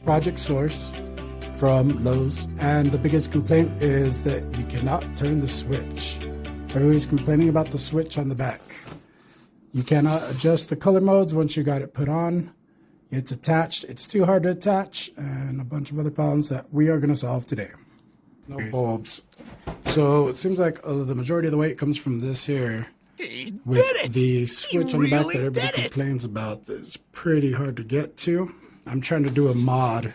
project source from Lowe's, and the biggest complaint is that you cannot turn the switch. Everybody's complaining about the switch on the back. You cannot adjust the color modes once you got it put on. It's attached. It's too hard to attach, and a bunch of other problems that we are going to solve today. No bulbs. So it seems like the majority of the weight comes from this here. With the switch on the back that everybody complains about, that's pretty hard to get to. I'm trying to do a mod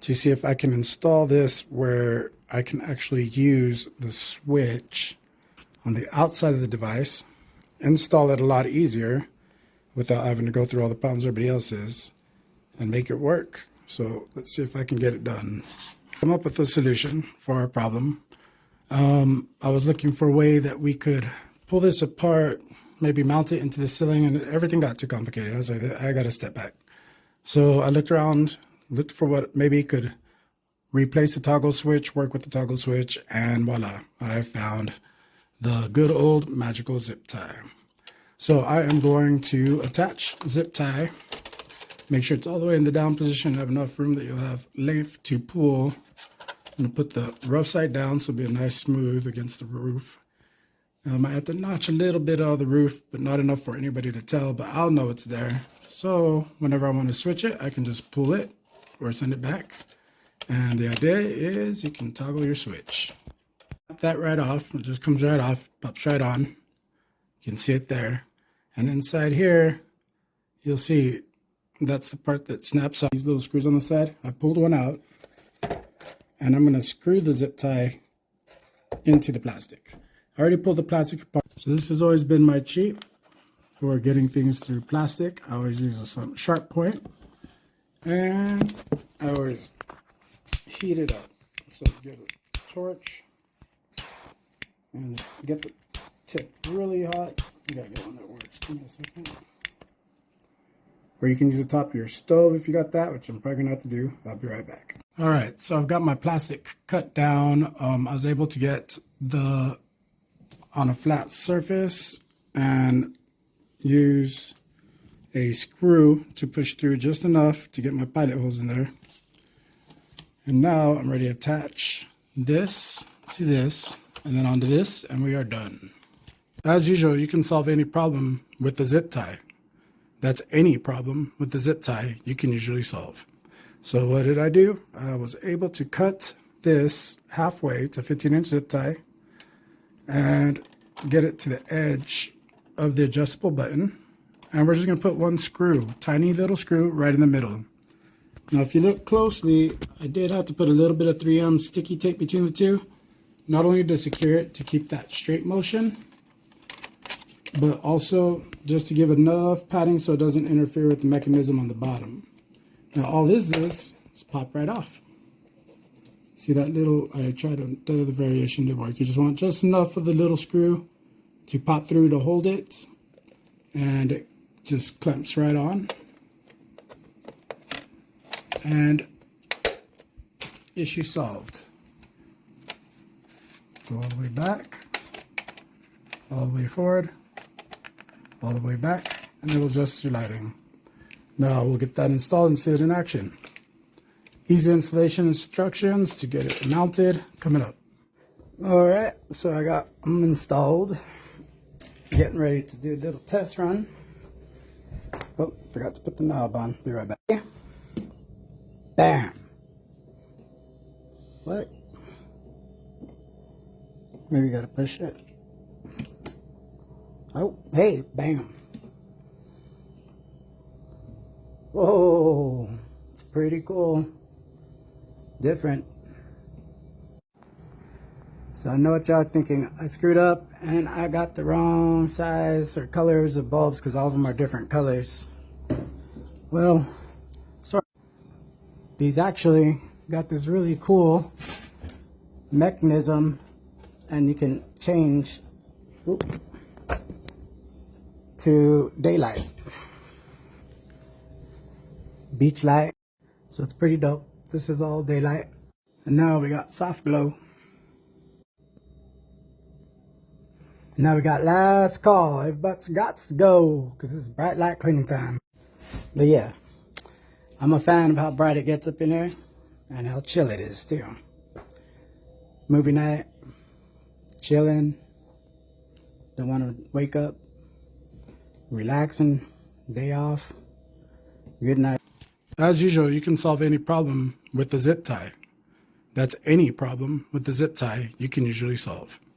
to see if I can install this where I can actually use the switch on the outside of the device, install it a lot easier without having to go through all the problems everybody else is, and make it work. So let's see if I can get it done. Come up with a solution for our problem. I was looking for a way that we could pull this apart, maybe mount it into the ceiling, and everything got too complicated. I was like, I got to step back. So I looked around, looked for what maybe could replace the toggle switch, work with the toggle switch, and voila, I found the good old magical zip tie. So I am going to attach zip tie, make sure it's all the way in the down position, have enough room that you'll have length to pull. I'm going to put the rough side down so it'll be a nice smooth against the roof. I might have to notch a little bit out of the roof, but not enough for anybody to tell, but I'll know it's there. So whenever I want to switch it, I can just pull it or send it back. And the idea is you can toggle your switch. Pop that right off. It just comes right off, pops right on. You can see it there. And inside here, you'll see that's the part that snaps on these little screws on the side. I pulled one out, and I'm going to screw the zip tie into the plastic. I already pulled the plastic apart. So this has always been my cheat for getting things through plastic. I always use a sharp point, and I always heat it up. So get a torch and get the tip really hot. You gotta get one that works. Give me a second. Or you can use the top of your stove if you got that, which I'm probably gonna have to do. I'll be right back. All right, so I've got my plastic cut down. I was able to get on a flat surface and use a screw to push through just enough to get my pilot holes in there. And now I'm ready to attach this to this and then onto this, and we are done. As usual, you can solve any problem with the zip tie. That's any problem with the zip tie you can usually solve. So what did I do? I was able to cut this halfway. It's a 15-inch zip tie, and get it to the edge of the adjustable button. And we're just going to put one screw, tiny little screw, right in the middle. Now, if you look closely, I did have to put a little bit of 3M sticky tape between the two, not only to secure it to keep that straight motion, but also just to give enough padding so it doesn't interfere with the mechanism on the bottom. Now, all this is pop right off. See that little, I tried to do the variation to work. You just want just enough of the little screw to pop through to hold it, and it just clamps right on. And issue solved. Go all the way back, all the way forward, all the way back, and it will adjust your lighting. Now we'll get that installed and see it in action. Easy installation instructions to get it mounted coming up. All right, so I got them installed. Getting ready to do a little test run. Oh, forgot to put the knob on. Be right back. Bam. What? Maybe you gotta push it. Oh, hey, bam. Whoa, it's pretty cool. Different. So I know what y'all thinking. I screwed up and I got the wrong size or colors of bulbs because all of them are different colors. Well, sorry. These actually got this really cool mechanism, and you can change to daylight, beach light. So it's pretty dope. This is all daylight. And now we got soft glow. Now we got last call. Everybody's got to go because it's bright light cleaning time. But yeah, I'm a fan of how bright it gets up in here and how chill it is too. Movie night, chilling, don't want to wake up, relaxing, day off, good night. As usual, you can solve any problem with the zip tie. That's any problem with the zip tie you can usually solve.